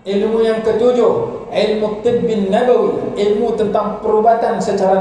Ilmu yang ketujuh, ilmu tibbin nabawi, ilmu tentang perubatan secara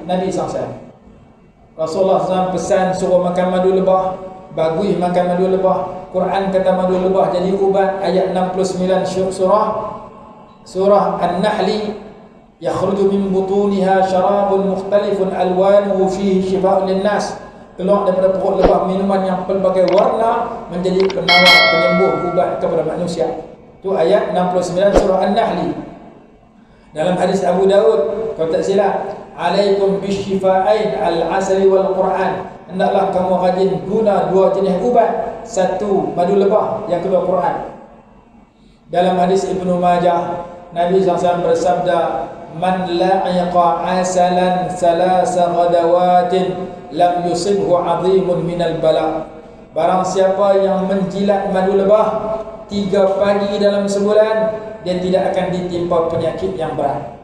Nabi SAW. Rasulullah SAW pesan suruh makan madu lebah, bagui makan madu lebah. Quran kata madu lebah jadi ubat. Ayat 69 surah An-Nahli, yakhruju min butuniha syarabun mukhtalifun alwanuhu fihi shifaa'un linnas. Keluar daripada perut lebah minuman yang pelbagai warna, menjadi penawar, penyembuh, ubat kepada manusia. Itu ayat 69 surah An-Nahli. Dalam hadis Abu Daud, kalau tak silap, alaikum bisyifa'ain al-asali wal Quran. Hendaklah kamu rajin guna dua jenis ubat, satu madu lebah, yang kedua Quran. Dalam hadis Ibnu Majah, Nabi SAW bersabda, man la'iqa asalan salasa ghadawatin lam yusibhu 'azimun minal bala. Barang siapa yang menjilat madu lebah 3 pagi dalam sebulan, dia tidak akan ditimpa penyakit yang berat.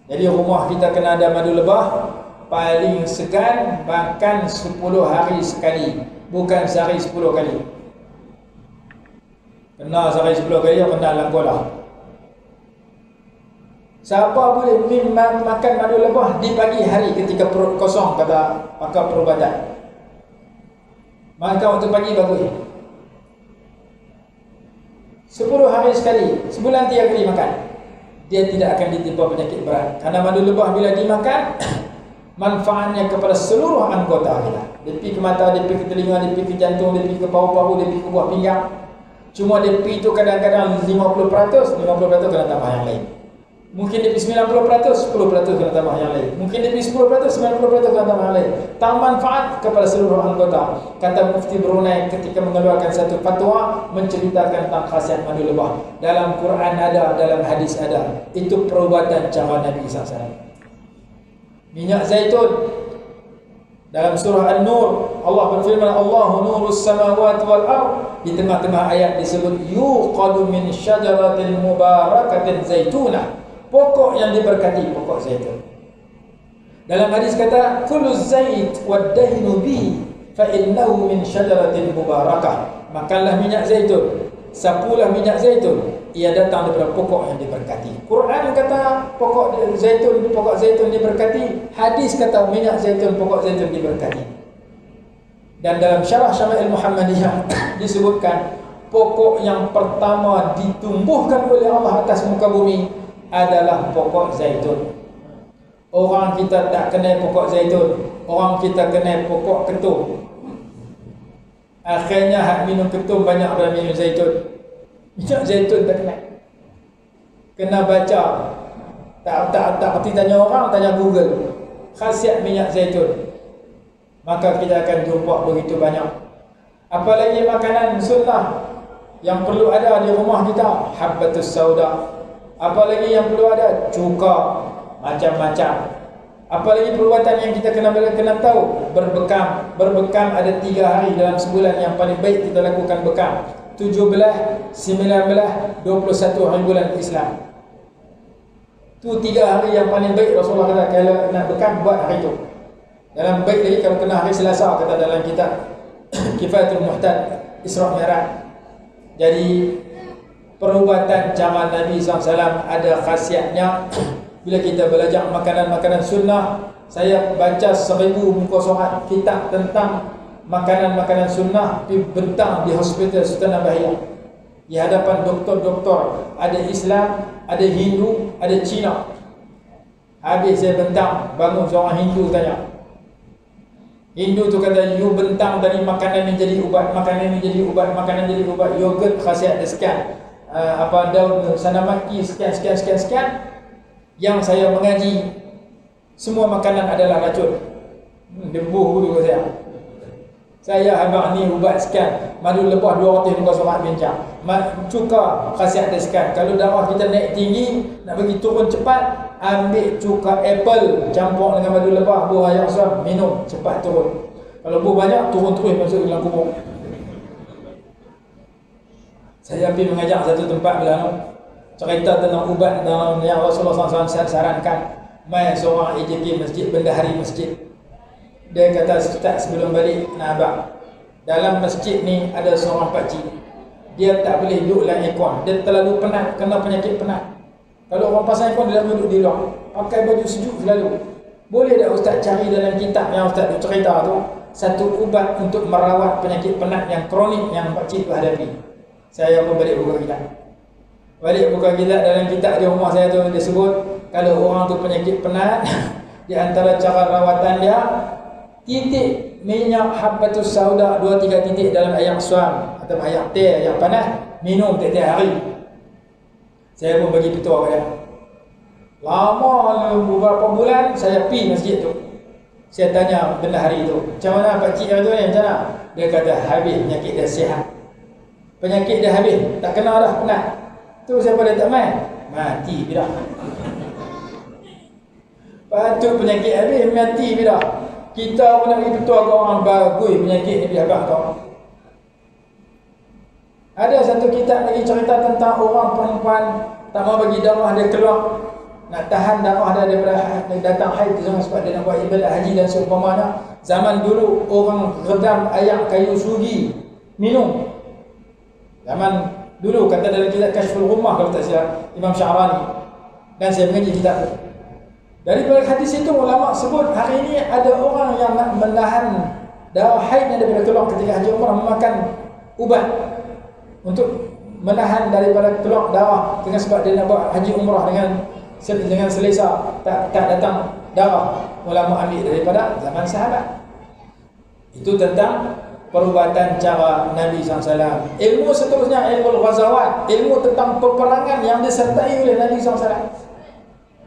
Jadi rumah kita kena ada madu lebah, paling segan makan 10 hari sekali, bukan sehari 10 kali. Kena sehari 10 kali, kena langkolah. Siapa boleh makan madu lebah di pagi hari ketika perut kosong, kata pakar perubatan. Maka waktu pagi bagus. 10 hari sekali, sebulan 3 kali makan, dia tidak akan ditimpa penyakit berat. Karena madu lebah bila dimakan, manfaatnya kepada seluruh anggota kita. Dia pergi ke mata, dia pergi ke telinga, dia pergi ke jantung, dia pergi ke paru-paru, dia pergi ke buah pinggang. Cuma dia pergi itu kadang-kadang 50% kena tambah yang lain. Mungkin dia pergi 90%, 10% kena tambah yang lain. Mungkin dia pergi 10%, 90% kena tambah yang lain. Tak manfaat kepada seluruh anggota. Kata Mufti Brunei ketika mengeluarkan satu fatwa menceritakan tentang khasiat madu lebah. Dalam Quran ada, dalam hadis ada. Itu perubatan cara Nabi SAW. Minyak zaitun, dalam surah An-Nur, Allah berfirman, Allahu nurus samawati wal ard. Di tengah-tengah ayat disebut yuqadu min syajaratin mubarakatin zaituna, pokok yang diberkati, pokok zaitun. Dalam hadis kata kullu zait wad-dahinu bihi fa innahu min syajaratin mubarakah. Makanlah minyak zaitun, sapulah minyak zaitun, ia datang daripada pokok yang diberkati. Quran kata pokok zaitun diberkati, hadis kata minyak zaitun, pokok zaitun diberkati. Dan dalam syarah Syama'il Muhammadiyah disebutkan pokok yang pertama ditumbuhkan oleh Allah atas muka bumi adalah pokok zaitun. Orang kita tak kenal pokok zaitun, orang kita kenal pokok ketum. Akhirnya hak minum ketum banyak daripada minum zaitun. Minyak zaitun tak kenal. Kena baca. Tak erti tanya orang, tanya Google. Khasiat minyak zaitun. Maka kita akan jumpa begitu banyak. Apalagi makanan sunnah yang perlu ada di rumah kita, habbatus sauda. Apalagi yang perlu ada, cuka, macam-macam. Apalagi perubatan yang kita kena tahu, berbekam. Berbekam ada 3 hari dalam sebulan yang paling baik kita lakukan bekam. 17, 19, 21 hari bulan Islam. Itu 3 hari yang paling baik. Rasulullah kata kalau nak bekam, buat hari itu. Dalam baik lagi kalau kena hari Selasa, kata dalam kitab Kifayatul Muhtad Isra' Mi'raj. Jadi perubatan zaman Nabi SAW ada khasiatnya. Bila kita belajar makanan-makanan sunnah, saya baca 1000 muka surat kitab tentang makanan-makanan sunnah, bentang di Hospital Sultan Nabahiyah di hadapan doktor-doktor, ada Islam, ada Hindu, ada Cina. Habis saya bentang, bangun seorang Hindu tanya. Hindu tu kata, you bentang tadi makanan ni jadi ubat, makanan ni jadi ubat, makanan jadi ubat. Yogurt khasiat dia sekian, daun sanamaki sekian. Yang saya mengaji, semua makanan adalah racun. Debuh dulu saya abang ni ubat sekian, madu lebah 200 muka surat bincang. Cuka khasiat dia sekian. Kalau darah kita naik tinggi, nak bagi turun cepat, ambil cuka apple campur dengan madu lebah, buah ayam suam, minum, cepat turun. Kalau buah banyak, turun terus masuk dalam kubur. Saya pergi mengajar satu tempat Melanu, cerita tentang ubat yang Rasulullah SAW sarankan. Mai seorang AJK masjid, bendahari masjid. Dia kata, Ustaz sebelum balik nak abang, dalam masjid ni ada seorang pakcik. dia tak boleh duduk dalam aircon. Dia terlalu penat, kena penyakit penat. Kalau orang pasang aircon, dia duduk di luar, pakai baju sejuk selalu. Boleh tak Ustaz cari dalam kitab yang Ustaz duk cerita tu satu ubat untuk merawat penyakit penat yang kronik yang pakcik tu hadapi? Saya pun balik buka kitab. Dalam kitab di rumah saya tu dia sebut, kalau orang tu penyakit penat di antara cara rawatan dia, titik minyak habbatus sauda 2-3 titik dalam air suam atau air teh yang panas, minum tiap-tiap hari. Saya pun bagi petua pada dia. Lama beberapa bulan saya pergi masjid tu. Saya tanya benda hari tu, macam mana pakcik tu ni, macam mana? Dia kata habis penyakit dia, sihat. Penyakit dia habis, tak kena dah penat. Tu siapa dia tak main? Mati bila. Patut penyakit habis, mati bila. Kita pun nak bagi petua ke orang bagus penyakit ni bila kau. Ada satu kitab lagi cerita tentang orang perempuan tak mau bagi darah dia keluar, nak tahan darah dia daripada datang haid tu, sebab dia nak buat ibadat haji dan seumpamanya. Zaman dulu orang redam air kayu sugi minum. Zaman dulu, kata dalam kitab Kashful Ghummah kalau tak silap, Imam Sya'rani, dan saya mengaji kitab tu. Daripada hadis itu ulama sebut hari ini ada orang yang nak menahan darah haid yang daripada keluar ketika haji umrah, memakan ubat untuk menahan daripada keluar darah, dengan sebab dia nak buat haji umrah dengan selesa, tak datang darah. Ulama ambil daripada zaman sahabat. Itu tentang perubatan cara Nabi SAW. Ilmu seterusnya, ilmu al-ghazawat, ilmu tentang peperangan yang disertai oleh Nabi SAW.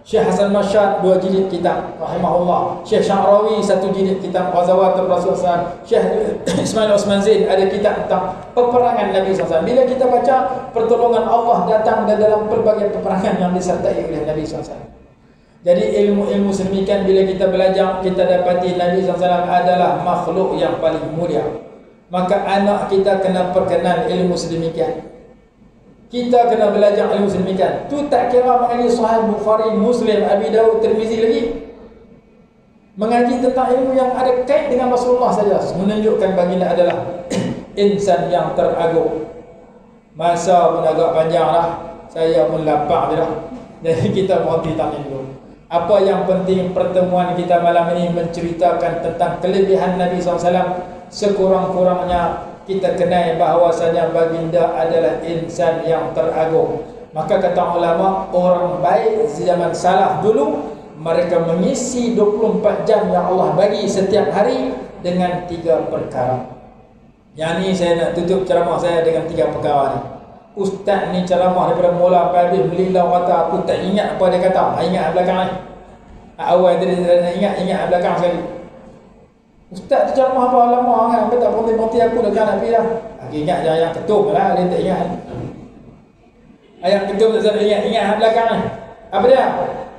Syekh Hasan Mashhad 2 jilid kitab rahimahullah. Syekh Sya'rawi 1 jilid kitab Ghazawatul Rasul SAW. Syekh Ismail Osman Zain ada kitab tentang peperangan Nabi SAW. Bila kita baca, pertolongan Allah datang dalam pelbagai peperangan yang disertai oleh Nabi SAW. Jadi ilmu-ilmu sedemikian bila kita belajar, kita dapati Nabi SAW adalah makhluk yang paling mulia. Maka anak kita kena perkenan ilmu sedemikian. Kita kena belajar ilmu sedemikian. Tu tak kira mengaji Sahih Bukhari, Muslim, Abi Dawud, Tirmizi lagi. Mengaji tentang ilmu yang ada kait dengan Rasulullah saja menunjukkan baginda adalah insan yang teragung. Masa pun agak panjang lah, saya pun lapar je dah. Jadi kita berhenti tanya dulu. Apa yang penting pertemuan kita malam ini menceritakan tentang kelebihan Nabi SAW. Sekurang-kurangnya kita kenal bahawasanya baginda adalah insan yang teragung. Maka kata ulama, orang baik zaman salaf dulu, mereka mengisi 24 jam yang Allah bagi setiap hari dengan 3 perkara. Yang ni saya nak tutup ceramah saya dengan 3 perkara ni. Ustaz ni ceramah daripada mula sampai habis melilau kata, aku tak ingat apa dia kata. Ingat belakang ni. Awal tadi ingat belakang sekali. Ustaz tu ceramah apa lama kan, tak berhenti aku dah nak pergi dah. Aku ingat je ayat ketum lah, dia tak ingat. Ayat ketum tak sampai ingat belakang ni. Apa dia?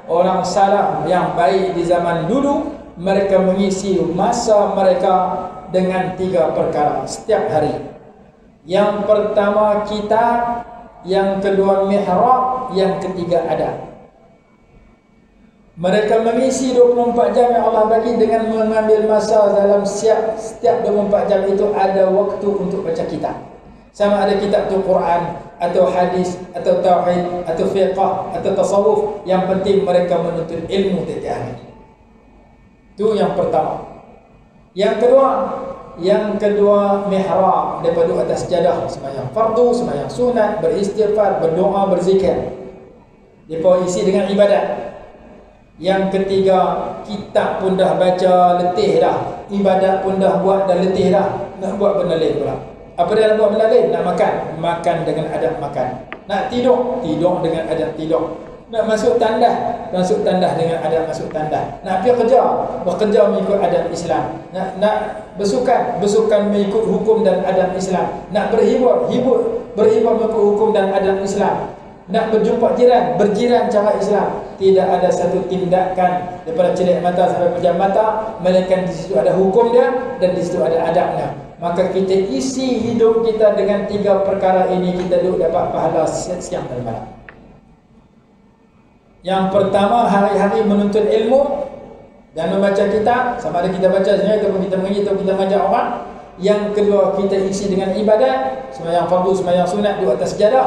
Orang salaf yang baik di zaman dulu, mereka mengisi masa mereka dengan 3 perkara setiap hari. Yang pertama kitab, yang kedua mihrab, yang ketiga adab. Mereka mengisi 24 jam yang Allah bagi dengan mengambil masa dalam setiap 24 jam itu ada waktu untuk baca kitab. Sama ada kitab tu Quran atau hadis atau tauhid atau fiqh atau tasawuf, yang penting mereka menuntut ilmu setiap hari. Itu yang pertama. Yang kedua mihrab, daripada atas sejadah, sembahyang fardu, sembahyang sunat, beristighfar, berdoa, berzikir. Depa isi dengan ibadat. Yang ketiga, kitab pun dah baca letih dah, ibadat pun dah buat dah letih dah, nak buat benda lain pula. Apa dia nak buat benda lain? Nak makan dengan adab makan. Nak tidur dengan adab tidur. Nak masuk tandas dengan adab masuk tandas. Nak pergi bekerja mengikut adab Islam. Nak bersukan mengikut hukum dan adab Islam. Nak berhibur mengikut hukum dan adab Islam. Nak berjumpa berjiran cara Islam. Tidak ada satu tindakan daripada celik mata sampai pejam mata, melainkan di situ ada hukum dia dan di situ ada adabnya. Maka kita isi hidup kita dengan 3 perkara ini, kita duduk dapat pahala siang dan malam. Yang pertama, hari-hari menuntut ilmu dan membaca kitab. Sama ada kita baca sendiri ataupun kita mengaji atau kita mengajar orang. Yang kedua, kita isi dengan ibadat, sembahyang fardu, sembahyang sunat duduk atas sejadah.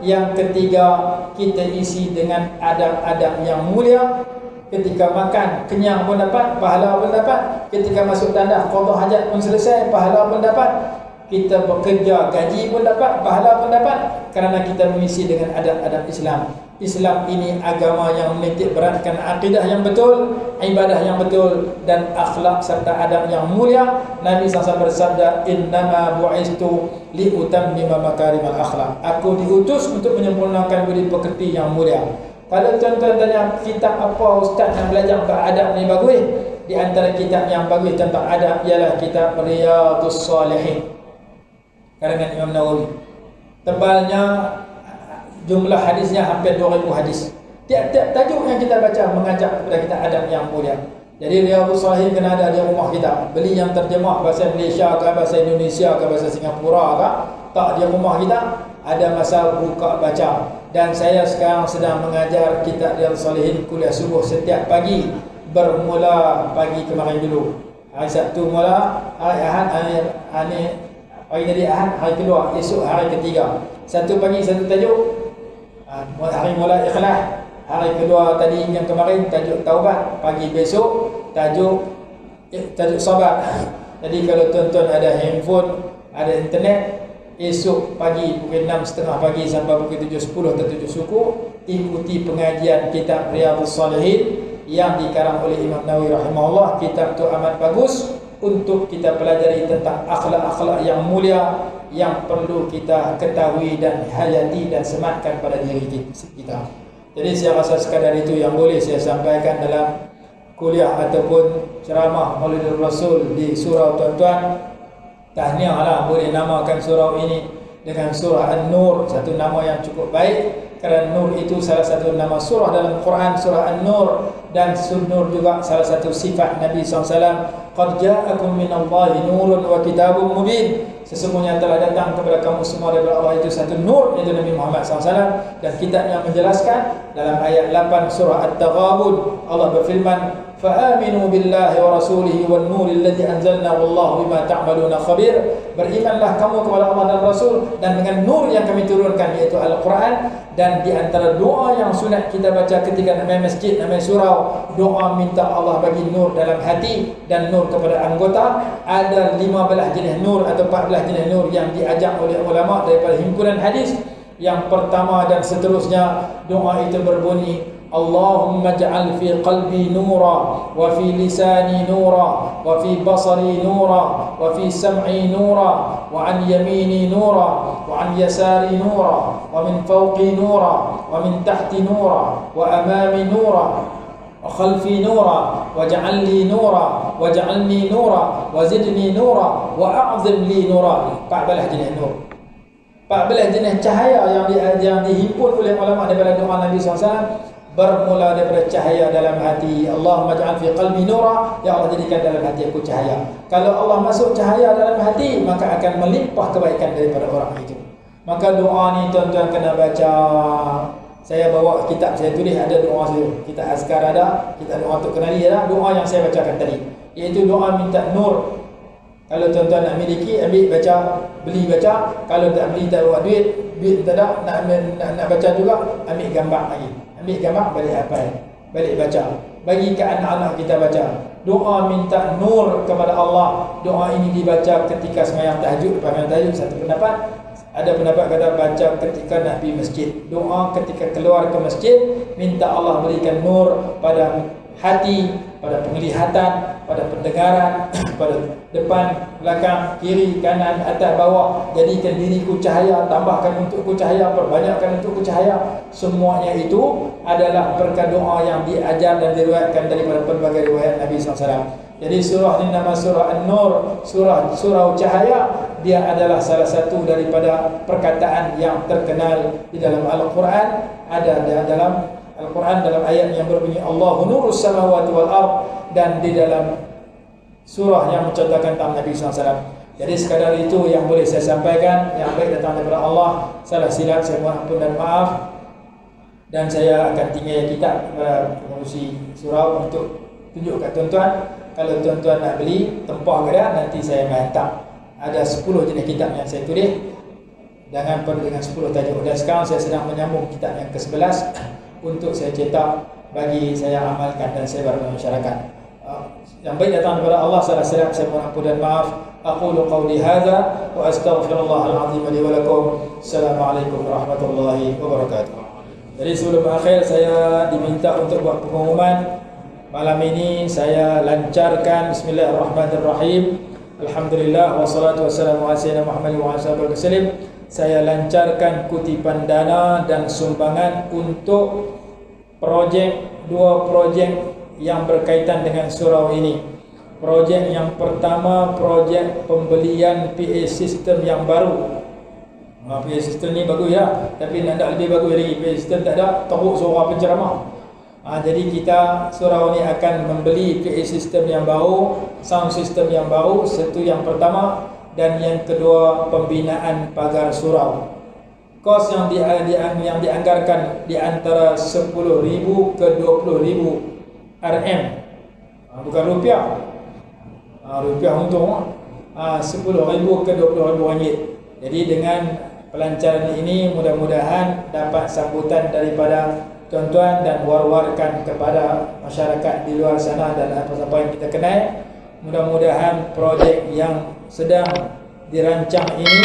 Yang ketiga, kita isi dengan adab-adab yang mulia. Ketika makan, kenyang pun dapat, pahala pun dapat. Ketika masuk tandas, qada hajat pun selesai, pahala pun dapat. Kita bekerja, gaji pun dapat, pahala pun dapat, kerana kita mengisi dengan adab-adab Islam. Islam ini agama yang menitik beratkan akidah yang betul, ibadah yang betul, dan akhlak serta adab yang mulia. Nabi SAW bersabda, innama bu'istu liutammima makarimal akhlak. Aku diutus untuk menyempurnakan budi pekerti yang mulia. Kalau tuan-tuan tanya kitab apa ustaz yang belajar beradab ni bagus, di antara kitab yang bagus tentang adab ialah kitab Riyadhus Shalihin karangan Imam Nawawi. Tebalnya, jumlah hadisnya hampir 2000 hadis. Tiap-tiap tajuk yang kita baca mengajak kepada kita adab yang mulia. Jadi Riyadhus Shalihin kena ada di rumah kita. Beli yang terjemah bahasa Malaysia ke, bahasa Indonesia ke, bahasa Singapura ke, tak di rumah kita. Ada masa buka baca. Dan saya sekarang sedang mengajar kitab Riyadhus Shalihin kuliah subuh setiap pagi. Bermula pagi kemarin dulu. Hari Sabtu mula, hari Ahad, hari tadi Ahad, hari kedua, esok hari ketiga. Satu pagi satu tajuk. Hari mula Ikhlas, hari kedua tadi yang kemarin tajuk Taubat, pagi besok tajuk Sabar. Jadi kalau tuan-tuan ada handphone, ada internet, esok pagi pukul 6.30 pagi sampai pukul 7.10 atau 7 suku, ikuti pengajian kitab Riyadhus Shalihin yang dikarang oleh Imam Nawawi rahimahullah. Kitab itu amat bagus untuk kita pelajari tentang akhlak-akhlak yang mulia yang perlu kita ketahui dan hayati dan sematkan pada diri kita. Jadi saya rasa sekadar itu yang boleh saya sampaikan dalam kuliah ataupun ceramah Maulidur Rasul di surau tuan-tuan. Tahniah lah boleh namakan surau ini dengan surah An-Nur, satu nama yang cukup baik, kerana Nur itu salah satu nama surah dalam Quran, surah An-Nur. Dan Nur juga salah satu sifat Nabi SAW. Qad ja'akum minallahi nurun wa kitabun mubin. Sesungguhnya telah datang kepada kamu semua daripada Allah itu satu nur, iaitu Nabi Muhammad SAW, dan kitab yang menjelaskan. Dalam ayat 8 surah At-Taghabun Allah berfirman, فَآمِنُوا بِاللَّهِ وَرَسُولِهِ وَالنُّورِ الَّذِي أَنزَلْنَا وَاللَّهُ بِمَا تَعْمَلُونَ خَبِيرٌ. Berimanlah kamu kepada Allah dan Rasul dan dengan nur yang kami turunkan, iaitu Al-Quran. Dan di antara doa yang sunat kita baca ketika nak main masjid, nak main surau, doa minta Allah bagi nur dalam hati dan nur kepada anggota. Ada 15 jenis nur atau 14 jenis nur yang diajar oleh ulama daripada himpunan hadis. Yang pertama dan seterusnya, doa itu berbunyi, Allahumma ja'al fi qalbi nura, wa fi lisani nura, wa fi basari nura, wa fi sam'i nura, wa an yamini nura, wa an yasari nura, wa min fawqi nura, wa min tahti nura, wa amami nura, wa khalfi nura, wa ja'al li nura, wa ja'alni nura, wa zidni nura, wa a'zim li nura. 14 jenis nur, 14 jenis cahaya yang dihimpun oleh ulama daripada doa Nabi SAW. Bermula daripada cahaya dalam hati. Allahumma ja'al fi qalbi nura, ya Allah jadikan dalam hati aku cahaya. Kalau Allah masuk cahaya dalam hati, maka akan melimpah kebaikan daripada orang itu. Maka doa ni tuan-tuan kena baca. Saya bawa kitab, saya tulis ada doa saya. Kita azkar ada, kita doa untuk kenali ada, doa yang saya bacakan tadi, iaitu doa minta nur. Kalau tuan-tuan nak miliki, ambil baca, beli baca. Kalau tak beli tak bawa duit tak ada, nak baca juga, ambil gambar lagi. Ambil gambar, balik hafal, balik baca, bagi ke anak-anak kita baca. Doa minta nur kepada Allah. Doa ini dibaca ketika sembahyang tahajud. Sembahyang tahajud satu pendapat, ada pendapat kata baca ketika nak pergi masjid. Doa ketika keluar ke masjid, minta Allah berikan nur pada hati, pada penglihatan, pada pendengaran, pada depan, belakang, kiri, kanan, atas, bawah. Jadikan diriku cahaya, tambahkan untukku cahaya, perbanyakkan untukku cahaya. Semuanya itu adalah berkat doa yang diajar dan diriwayatkan daripada pelbagai riwayat Nabi SAW. Jadi surah ini nama surah An-Nur, surau cahaya. Dia adalah salah satu daripada perkataan yang terkenal di dalam Al-Quran. Ada dalam Al-Quran dalam ayat yang berbunyi Allahu nurus samawati wal ard, dan di dalam surah yang mencontohkan tentang Nabi SAW. Jadi sekadar itu yang boleh saya sampaikan. Yang baik datang daripada Allah, salah silap saya mohon ampun dan maaf. Dan saya akan tinggal kitab pengurusi surau untuk tunjuk kat tuan-tuan. Kalau tuan-tuan nak beli, tempah ke dia, nanti saya hantar. ada 10 jenis kitab yang saya tulis dengan 10 tajuk. Dan sekarang saya sedang menyambung kitab yang ke-11 untuk saya cetak bagi saya amalkan dan sebar kepada masyarakat. Yang baik datang daripada Allah, salah silap saya mohon ampun dan maaf. Aqulu qawli hadza wa astaghfirullahal azim li wa lakum. Assalamualaikum warahmatullahi wabarakatuh. Jadi sebelum akhir saya diminta untuk buat pengumuman. Malam ini saya lancarkan bismillahirrahmanirrahim. Alhamdulillah wassalatu wassalamu ala sayyidina Muhammad wa ala alihi wasallam. Saya lancarkan kutipan dana dan sumbangan untuk dua projek yang berkaitan dengan surau ini. Projek yang pertama, projek pembelian PA system yang baru. PA system ni bagus ya, tapi nak lebih bagus lagi. PA system tak ada, teruk suara penceramah. Jadi kita surau ni akan membeli PA system yang baru, sound system yang baru, satu yang pertama. Dan yang kedua, pembinaan pagar surau. Kos yang dianggarkan di antara 10,000 ke 20,000 RM. Bukan rupiah. Rupiah untung. 10,000 ke 20,000 ringgit. Jadi dengan pelancaran ini mudah-mudahan dapat sambutan daripada tuan-tuan dan war-warkan kepada masyarakat di luar sana dan apa-apa yang kita kenal. Mudah-mudahan projek yang sedang dirancang ini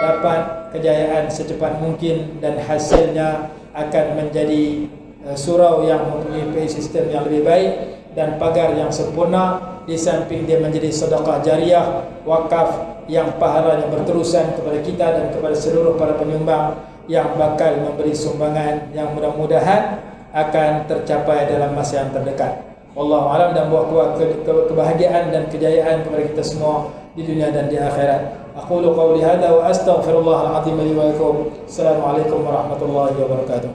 dapat kejayaan secepat mungkin dan hasilnya akan menjadi surau yang mempunyai PA sistem yang lebih baik dan pagar yang sempurna. Di samping dia menjadi sedekah jariah, wakaf yang pahalanya berterusan kepada kita dan kepada seluruh para penyumbang yang bakal memberi sumbangan yang mudah-mudahan akan tercapai dalam masa yang terdekat. Wallahu a'lam, dan buat kebahagiaan dan kejayaan kepada kita semua di dunia dan di akhirat. Aqulu qawli hadza wa astaghfirullahal azim li wa lakum. Assalamualaikum warahmatullahi wabarakatuh.